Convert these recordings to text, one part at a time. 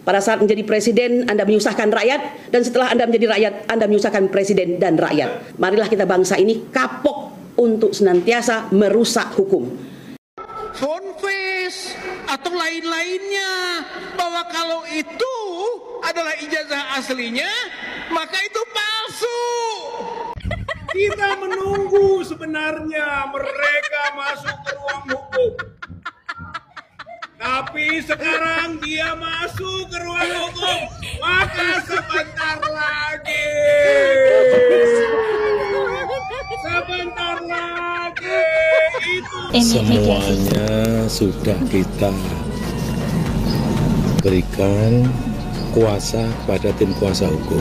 Pada saat menjadi presiden, Anda menyusahkan rakyat, dan setelah Anda menjadi rakyat, Anda menyusahkan presiden dan rakyat. Marilah kita bangsa ini kapok untuk senantiasa merusak hukum. Fonfes atau lain-lainnya, bahwa kalau itu adalah ijazah aslinya, maka itu palsu. Kita menunggu sebenarnya mereka masuk ke ruang hukum. Tapi sekarang dia masuk ke ruang hukum, maka sebentar lagi itu semuanya sudah kita berikan kuasa pada tim kuasa hukum.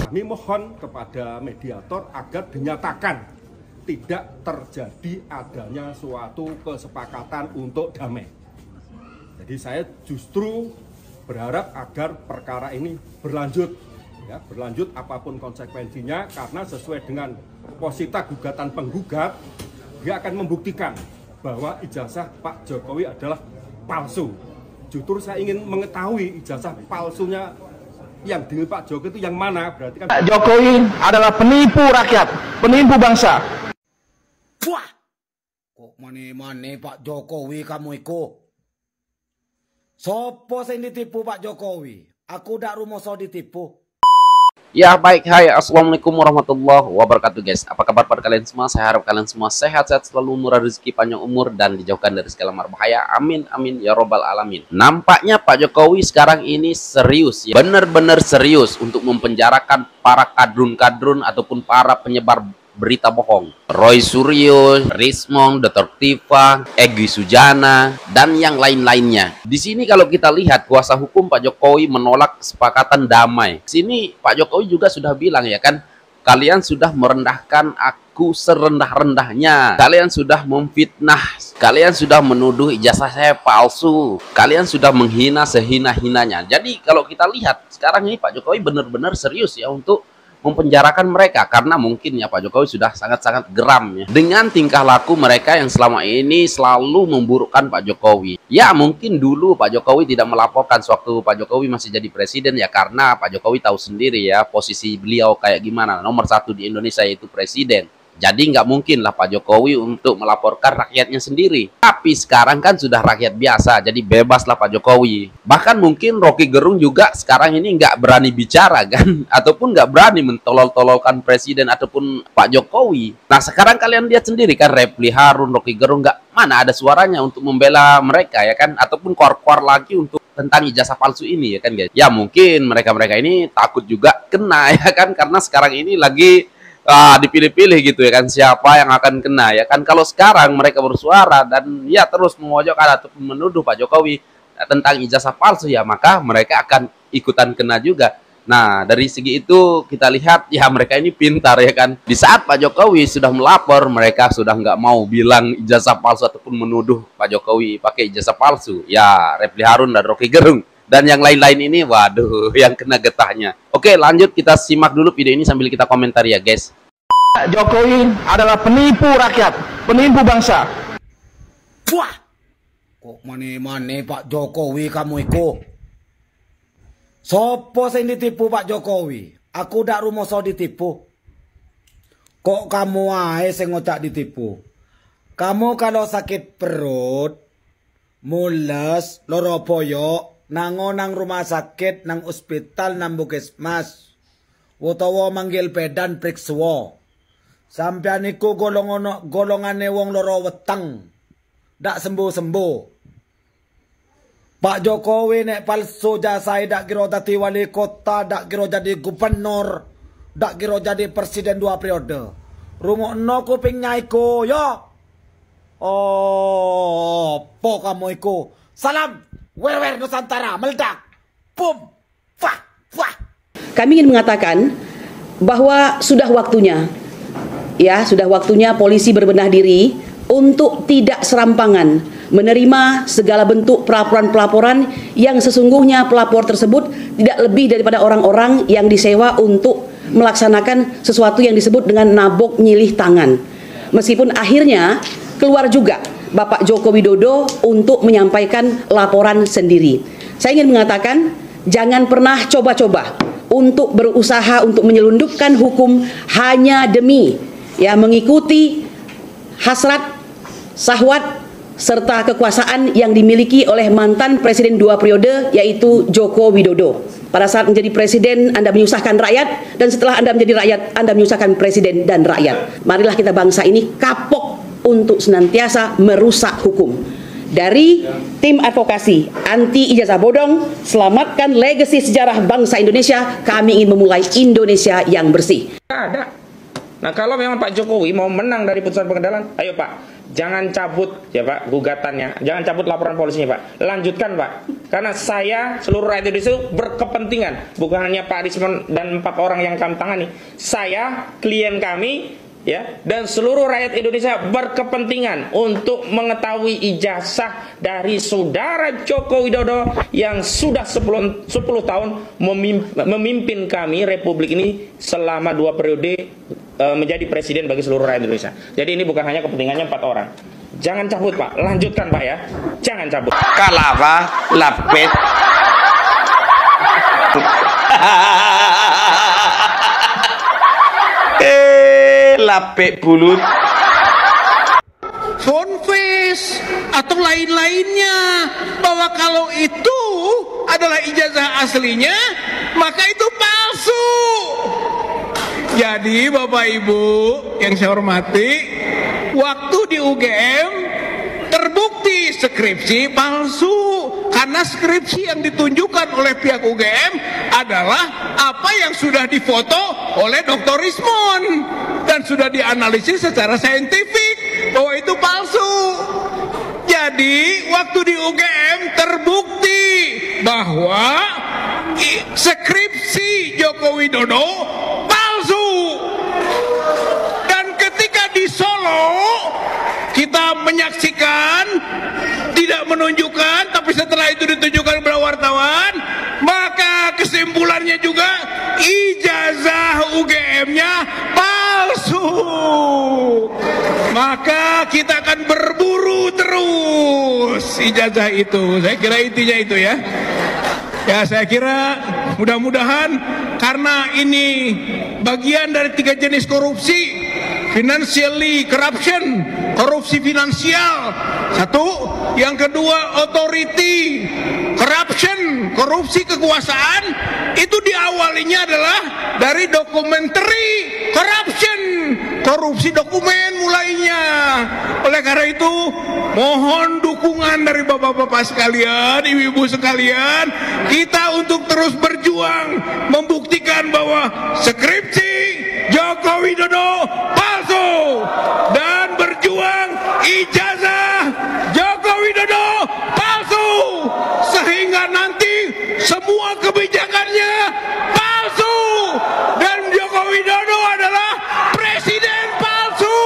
Kami mohon kepada mediator agar dinyatakan tidak terjadi adanya suatu kesepakatan untuk damai. Jadi saya justru berharap agar perkara ini berlanjut, ya, berlanjut apapun konsekuensinya, karena sesuai dengan posita gugatan penggugat, dia akan membuktikan bahwa ijazah Pak Jokowi adalah palsu. Justru saya ingin mengetahui ijazah palsunya yang dengan Pak Jokowi itu yang mana. Berarti kan Pak Jokowi adalah penipu rakyat, penipu bangsa. Wah, kok mana-mana Pak Jokowi kamu ikut? Sopo sing ditipu Pak Jokowi? Aku dak rumoso ditipu. Ya baik, hai, assalamualaikum warahmatullahi wabarakatuh guys. Apa kabar pada kalian semua? Saya harap kalian semua sehat-sehat selalu, murah rezeki, panjang umur, dan dijauhkan dari segala mara bahaya. Amin, amin, ya robbal alamin. Nampaknya Pak Jokowi sekarang ini serius, ya, bener-bener serius untuk mempenjarakan para kadrun-kadrun ataupun para penyebar berita bohong. Roy Suryo, Rismond, Dr. Tifa, Egy Sujana, dan yang lain-lainnya. Di sini kalau kita lihat kuasa hukum Pak Jokowi menolak kesepakatan damai. Di sini Pak Jokowi juga sudah bilang, ya kan, kalian sudah merendahkan aku serendah-rendahnya. Kalian sudah memfitnah. Kalian sudah menuduh ijazah saya palsu. Kalian sudah menghina sehina-hinanya. Jadi kalau kita lihat sekarang ini Pak Jokowi benar-benar serius ya untuk mempenjarakan mereka, karena mungkin ya Pak Jokowi sudah sangat-sangat geram ya dengan tingkah laku mereka yang selama ini selalu memburukkan Pak Jokowi. Ya mungkin dulu Pak Jokowi tidak melaporkan sewaktu Pak Jokowi masih jadi presiden, ya karena Pak Jokowi tahu sendiri ya posisi beliau kayak gimana, nomor satu di Indonesia yaitu presiden. Jadi nggak mungkin lah Pak Jokowi untuk melaporkan rakyatnya sendiri. Tapi sekarang kan sudah rakyat biasa, jadi bebas lah Pak Jokowi. Bahkan mungkin Rocky Gerung juga sekarang ini nggak berani bicara kan, ataupun nggak berani mentolol-tololkan presiden ataupun Pak Jokowi. Nah sekarang kalian lihat sendiri kan, Refli Harun, Rocky Gerung, nggak mana ada suaranya untuk membela mereka ya kan, ataupun keluar-keluar lagi untuk tentang ijazah palsu ini ya kan guys. Ya mungkin mereka-mereka ini takut juga kena ya kan, karena sekarang ini lagi dipilih-pilih gitu ya kan, siapa yang akan kena ya kan. Kalau sekarang mereka bersuara dan ya terus memojokkan ataupun menuduh Pak Jokowi tentang ijazah palsu, ya maka mereka akan ikutan kena juga. Nah dari segi itu kita lihat ya mereka ini pintar ya kan. Di saat Pak Jokowi sudah melapor, mereka sudah nggak mau bilang ijazah palsu ataupun menuduh Pak Jokowi pakai ijazah palsu. Ya Refli Harun dan Rocky Gerung dan yang lain-lain ini, waduh, yang kena getahnya. Oke, lanjut kita simak dulu video ini sambil kita komentar ya, guys. Pak Jokowi adalah penipu rakyat, penipu bangsa. Wah, kok mana-mana Pak Jokowi kamu ikut? Sopo sing ditipu Pak Jokowi? Aku dak rumoso ditipu. Kok kamu ae sing ngocak ditipu? Kamu kalau sakit perut, mules, loro boyok, nango nang rumah sakit, nang hospital, nang puskesmas, utawa manggil pedan priksa. Sampeyan iku golongane wong loro weteng, dak sembuh-sembuh. Pak Jokowi nek palsu jasai dak kira dadi wali kota, dak kira jadi gubernur, dak kira jadi presiden 2 periode. Rungokno kupingnya iku yo. Oh, po kamu iku. Salam Wewer Nusantara meledak. Bum. Wah, wah. Kami ingin mengatakan bahwa sudah waktunya, ya, sudah waktunya polisi berbenah diri untuk tidak serampangan menerima segala bentuk pelaporan-pelaporan yang sesungguhnya pelapor tersebut tidak lebih daripada orang-orang yang disewa untuk melaksanakan sesuatu yang disebut dengan nabok nyilih tangan. Meskipun akhirnya keluar juga Bapak Joko Widodo untuk menyampaikan laporan sendiri. Saya ingin mengatakan jangan pernah coba-coba untuk berusaha untuk menyelundupkan hukum hanya demi mengikuti hasrat, syahwat, serta kekuasaan yang dimiliki oleh mantan presiden 2 periode, yaitu Joko Widodo. Pada saat menjadi presiden, Anda menyusahkan rakyat, dan setelah Anda menjadi rakyat, Anda menyusahkan presiden dan rakyat. Marilah kita bangsa ini kapok untuk senantiasa merusak hukum. Dari tim advokasi anti ijazah bodong, selamatkan legasi sejarah bangsa Indonesia, kami ingin memulai Indonesia yang bersih. Ada. Nah, kalau memang Pak Jokowi mau menang dari putusan pengadilan, ayo Pak, jangan cabut ya Pak gugatannya, jangan cabut laporan polisinya Pak, lanjutkan Pak. Karena saya, seluruh rakyat Indonesia berkepentingan, bukan hanya Pak Rismon dan 4 orang yang kami tangani. Saya, klien kami, dan seluruh rakyat Indonesia berkepentingan untuk mengetahui ijazah dari saudara Joko Widodo yang sudah 10 tahun memimpin kami Republik ini selama 2 periode menjadi presiden bagi seluruh rakyat Indonesia. Jadi ini bukan hanya kepentingannya 4 orang. Jangan cabut Pak, lanjutkan Pak ya. Jangan cabut. Kalava, lapet. Lapek bulut. Phone face atau lain-lainnya, bahwa kalau itu adalah ijazah aslinya, maka itu palsu. Jadi Bapak Ibu yang saya hormati, waktu di UGM terbukti skripsi palsu, karena skripsi yang ditunjukkan oleh pihak UGM adalah apa yang sudah difoto oleh Dr. Rismon dan sudah dianalisis secara saintifik bahwa itu palsu. Jadi waktu di UGM terbukti bahwa skripsi Joko Widodo palsu. Dan ketika di Solo kita menyaksikan, tidak menunjukkan, tapi setelah itu ditunjukkan kepada wartawan, maka kesimpulannya juga ijazah UGM-nya palsu. Maka kita akan berburu terus ijazah itu. Saya kira intinya itu ya. Ya, saya kira mudah-mudahan karena ini bagian dari 3 jenis korupsi, financially corruption, korupsi finansial, 1. Yang kedua, authority corruption, korupsi kekuasaan, itu diawalinya adalah dari documentary corruption, korupsi dokumen mulainya. Oleh karena itu, mohon dukungan dari bapak-bapak sekalian, ibu-ibu sekalian, kita untuk terus berjuang membuktikan bahwa skripsi Joko Widodo palsu dan berjuang ijazah Joko Widodo palsu, sehingga nanti semua kebijakannya palsu dan Joko Widodo adalah presiden palsu.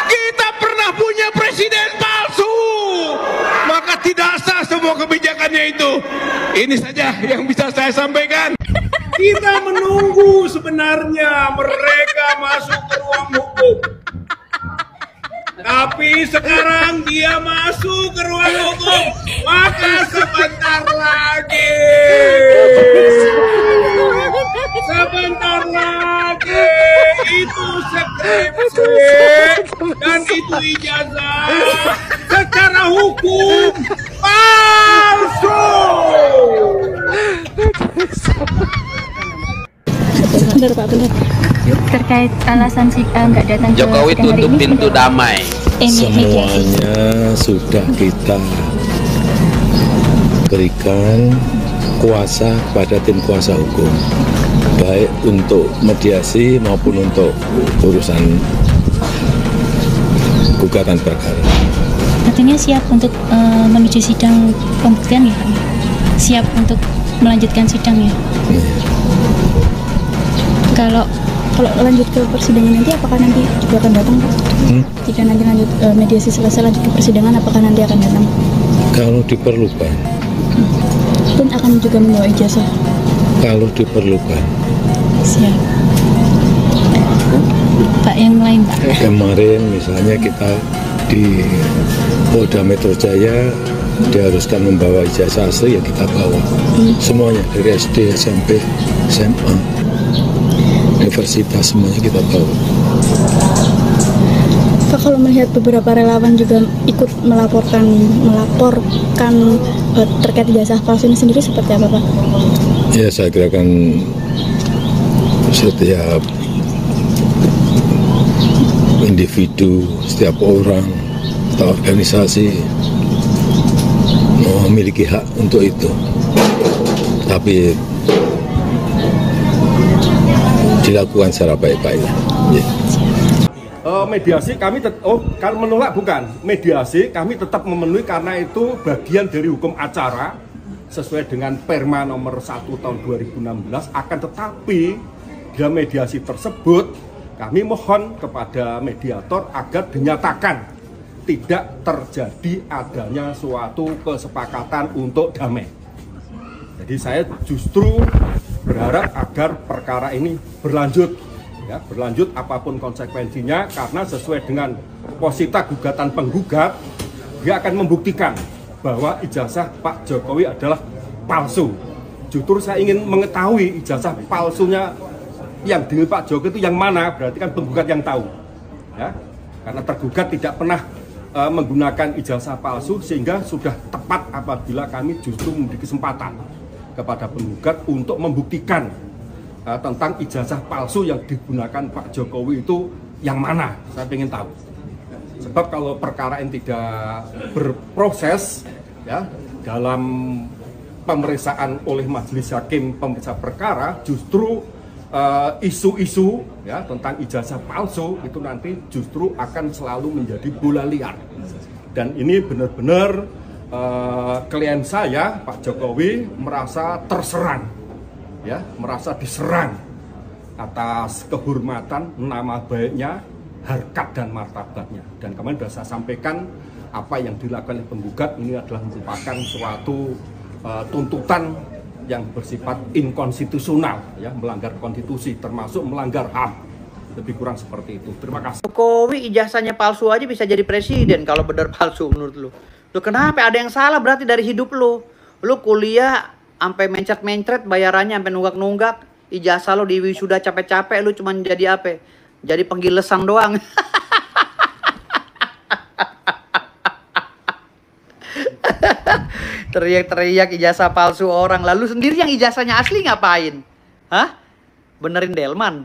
Kita pernah punya presiden palsu, maka tidak sah semua kebijakannya itu. Ini saja yang bisa saya sampaikan. Kita menunggu sebenarnya mereka masuk ke ruang hukum, tapi sekarang dia masuk ke ruang hukum, maka sebentar lagi itu skripsi dan itu ijazah secara hukum palsu. Benar Pak, benar. Terkait alasan nggak datang ke Jokowi tutup pintu damai. Semuanya sudah kita berikan kuasa pada tim kuasa hukum, baik untuk mediasi maupun untuk urusan gugatan perkara. Artinya siap untuk menuju sidang pembuktian ya Pak? Siap untuk melanjutkan sidang ya? Kalau lanjut ke persidangan nanti, apakah nanti juga akan datang Pak? Jika nanti lanjut mediasi selesai, lanjut ke persidangan, apakah nanti akan datang? Kalau diperlukan. Pun akan juga membawa ijazah? Kalau diperlukan. Siap. Pak, yang lain Pak? Kemarin misalnya kita di Polda Metro Jaya diharuskan membawa ijazah asli, ya kita bawa semuanya dari SD, SMP, SMA, universitas, semuanya kita bawa. Pak, kalau melihat beberapa relawan juga ikut melaporkan terkait ijazah palsu ini sendiri seperti apa, Pak? Ya, saya kira kan setiap individu, setiap orang atau organisasi memiliki hak untuk itu, tapi dilakukan secara baik-baik. Ya. Mediasi kami kalau menolak bukan, mediasi kami tetap memenuhi karena itu bagian dari hukum acara sesuai dengan Perma nomor 1 tahun 2016. Akan tetapi dalam mediasi tersebut kami mohon kepada mediator agar dinyatakan tidak terjadi adanya suatu kesepakatan untuk damai. Jadi saya justru berharap agar perkara ini berlanjut, ya, berlanjut apapun konsekuensinya, karena sesuai dengan posita gugatan penggugat, dia akan membuktikan bahwa ijazah Pak Jokowi adalah palsu. Justru saya ingin mengetahui ijazah palsunya yang di Pak Jokowi itu yang mana, berarti kan penggugat yang tahu, ya, karena tergugat tidak pernah menggunakan ijazah palsu, sehingga sudah tepat apabila kami justru memberi kesempatan kepada penggugat untuk membuktikan tentang ijazah palsu yang digunakan Pak Jokowi itu yang mana. Saya ingin tahu. Sebab kalau perkara ini tidak berproses, ya, dalam pemeriksaan oleh majelis hakim pemeriksa perkara, justru isu-isu, ya, tentang ijazah palsu itu nanti justru akan selalu menjadi bola liar. Dan ini benar-benar klien saya, Pak Jokowi, merasa terserang, ya, merasa diserang atas kehormatan, nama baiknya, harkat dan martabatnya. Dan kemarin sudah saya sampaikan apa yang dilakukan oleh penggugat ini adalah merupakan suatu tuntutan yang bersifat inkonstitusional, ya, melanggar konstitusi, termasuk melanggar HAM. Lebih kurang seperti itu. Terima kasih. Jokowi ijazahnya palsu aja bisa jadi presiden kalau benar palsu menurut lu. Lu kenapa? Ada yang salah berarti dari hidup lu. Lu kuliah sampai mencret-mencret, bayarannya sampai nunggak-nunggak. Ijazah lu di wisuda capek-capek, lu cuma jadi apa? Jadi penggilesan doang. Teriak-teriak ijazah palsu orang. Lalu sendiri yang ijazahnya asli ngapain? Hah? Benerin delman.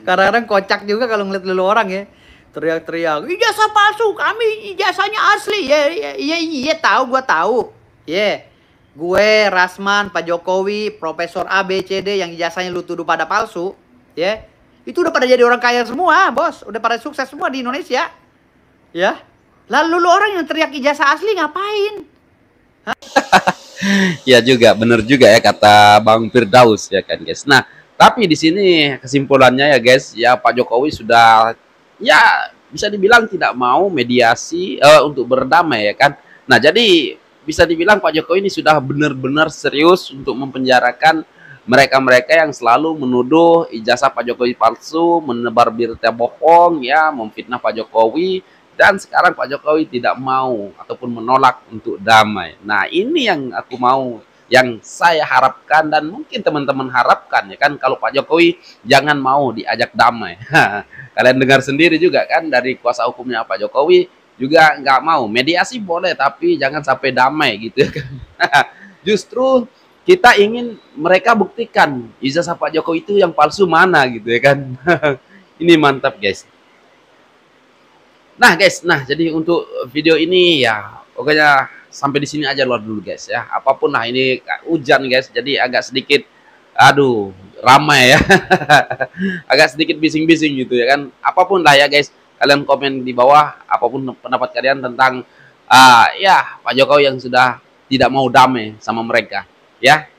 Kadang-kadang kocak juga kalau ngeliat dulu orang, ya. Teriak-teriak, ijazah palsu, kami ijazahnya asli. Iya, tahu, gua tahu. Gue, Rasman, Pak Jokowi, Profesor A, B, C, D yang ijazahnya lu tuduh pada palsu, ya. Itu udah pada jadi orang kaya semua, bos. Udah pada sukses semua di Indonesia. Ya. Lalu lu orang yang teriak ijazah asli ngapain? Ya juga, bener juga ya kata Bang Firdaus, ya kan, guys. Nah, tapi di sini kesimpulannya ya, guys, ya Pak Jokowi sudah, ya bisa dibilang tidak mau mediasi untuk berdamai, ya kan. Nah, jadi bisa dibilang Pak Jokowi ini sudah benar-benar serius untuk mempenjarakan mereka-mereka yang selalu menuduh ijazah Pak Jokowi palsu, menebar berita bohong, ya, memfitnah Pak Jokowi. Dan sekarang Pak Jokowi tidak mau ataupun menolak untuk damai. Nah, ini yang aku mau, yang saya harapkan dan mungkin teman-teman harapkan, ya kan, kalau Pak Jokowi jangan mau diajak damai. Kalian dengar sendiri juga kan dari kuasa hukumnya Pak Jokowi juga nggak mau. Mediasi boleh tapi jangan sampai damai gitu, ya kan. Justru kita ingin mereka buktikan ijazah Pak Jokowi itu yang palsu mana gitu, ya kan. Ini mantap, guys. Nah, guys, jadi untuk video ini ya pokoknya sampai di sini aja dulu, guys, ya. Apapun lah, ini hujan, guys, jadi agak sedikit ramai ya. Agak sedikit bising-bising gitu, ya kan. Apapun lah ya, guys, kalian komen di bawah apapun pendapat kalian tentang ya Pak Jokowi yang sudah tidak mau damai sama mereka, ya.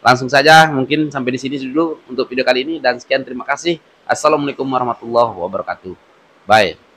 Langsung saja mungkin sampai di sini dulu untuk video kali ini, dan sekian, terima kasih. Assalamualaikum warahmatullahi wabarakatuh. Bye.